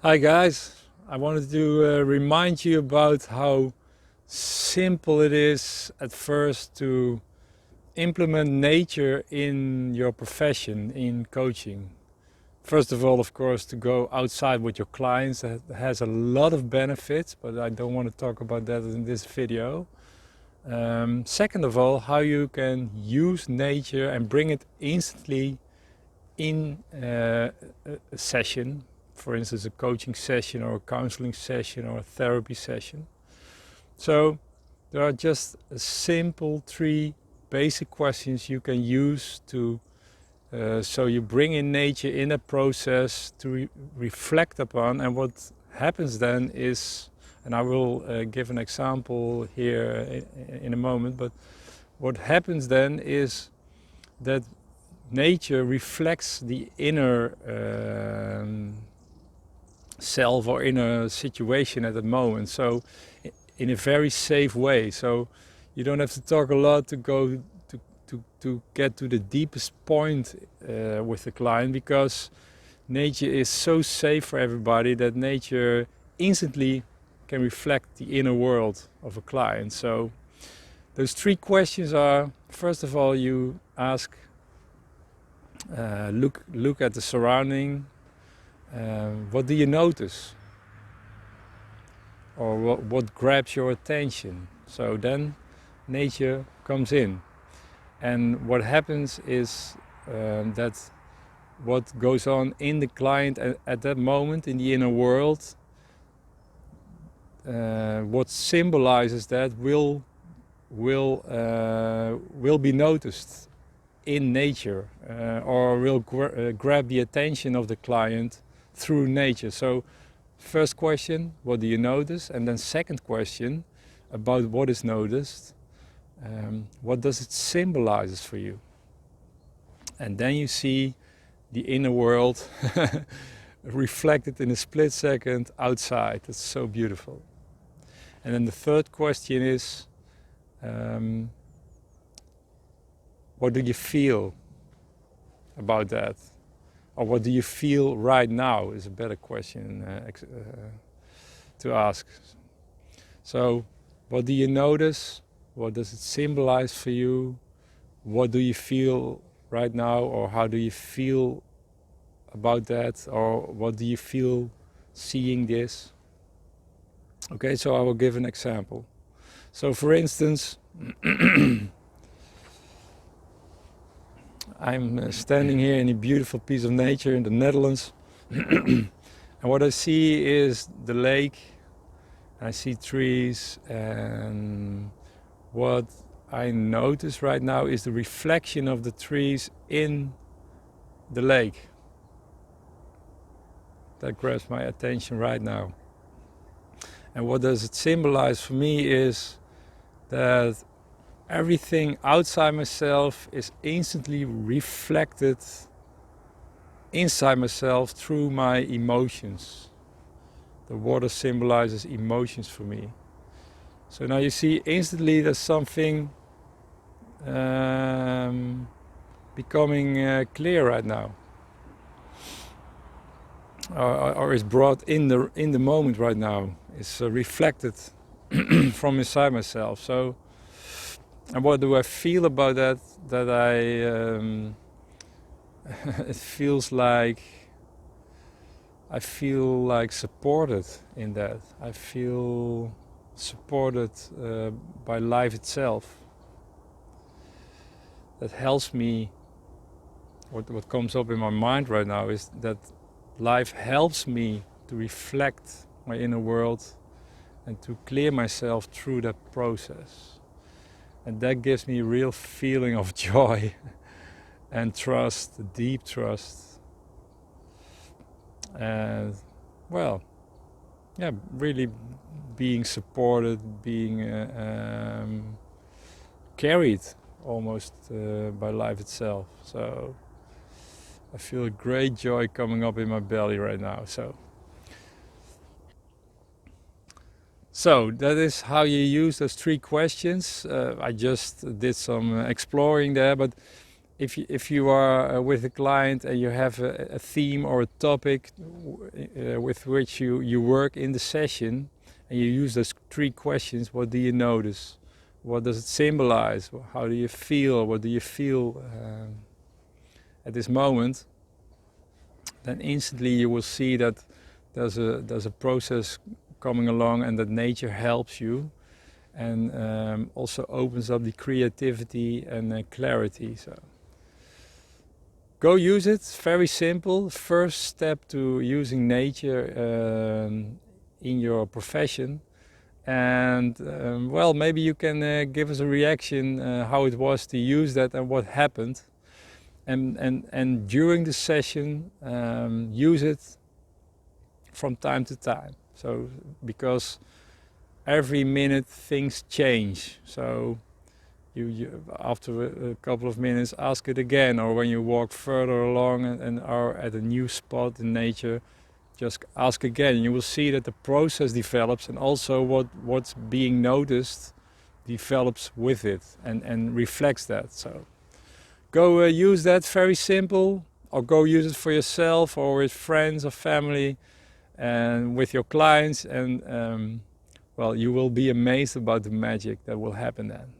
Hi guys, I wanted to remind you about how simple it is at first to implement nature in your profession, in coaching. First of all, of course, to go outside with your clients. That has a lot of benefits, but I don't want to talk about that in this video. Second of all, how you can use nature and bring it instantly in a session, for instance, a coaching session or a counseling session or a therapy session. So there are just a simple 3 basic questions you can use to so you bring in nature in a process to reflect upon, and what happens then is, and I will give an example here in a moment, but what happens then is that nature reflects the inner self or inner situation at the moment, so in a very safe way. So you don't have to talk a lot to go to get to the deepest point with the client, because nature is so safe for everybody that nature instantly can reflect the inner world of a client. So those 3 questions are, first of all, you ask, look at the surrounding. What do you notice? Or what grabs your attention? So then nature comes in. And what happens is that what goes on in the client at that moment in the inner world, what symbolizes that will be noticed in nature, or will grab the attention of the client through nature. So first question, what do you notice? And then second question, about what is noticed, what does it symbolize for you? And then you see the inner world reflected in a split second outside. It's so beautiful. And then the third question is, what do you feel about that? Or what do you feel right now is a better question to ask. So what do you notice? What does it symbolize for you? What do you feel right now, or how do you feel about that, or what do you feel seeing this? Okay, so I will give an example. So for instance, I'm standing here in a beautiful piece of nature in the Netherlands, and what I see is the lake. I see trees, and what I notice right now is the reflection of the trees in the lake. That grabs my attention right now. And what does it symbolize for me is that everything outside myself is instantly reflected inside myself through my emotions. The water symbolizes emotions for me. So now you see instantly there's something becoming clear right now, or is brought in the moment right now. It's reflected from inside myself. So, and what do I feel about that? That it feels like I feel like supported in that. I feel supported by life itself. That helps me. What comes up in my mind right now is that life helps me to reflect my inner world and to clear myself through that process. And that gives me a real feeling of joy and trust, deep trust. And well, yeah, really being supported, being carried almost by life itself. So I feel a great joy coming up in my belly right now. So that is how you use those 3 questions. I just did some exploring there, but if you are with a client and you have a theme or a topic with which you work in the session, and you use those 3 questions, what do you notice? What does it symbolize? How do you feel? What do you feel at this moment? Then instantly you will see that there's a process coming along, and that nature helps you, and also opens up the creativity and clarity. So go use it. It's very simple. First step to using nature in your profession. And well, maybe you can give us a reaction how it was to use that and what happened. And during the session, use it from time to time. So because every minute things change. So you after a couple of minutes ask it again, or when you walk further along and are at a new spot in nature, just ask again. You will see that the process develops, and also what's being noticed develops with it and reflects that. So go use that, very simple, or go use it for yourself or with friends or family and with your clients, and well, you will be amazed about the magic that will happen then.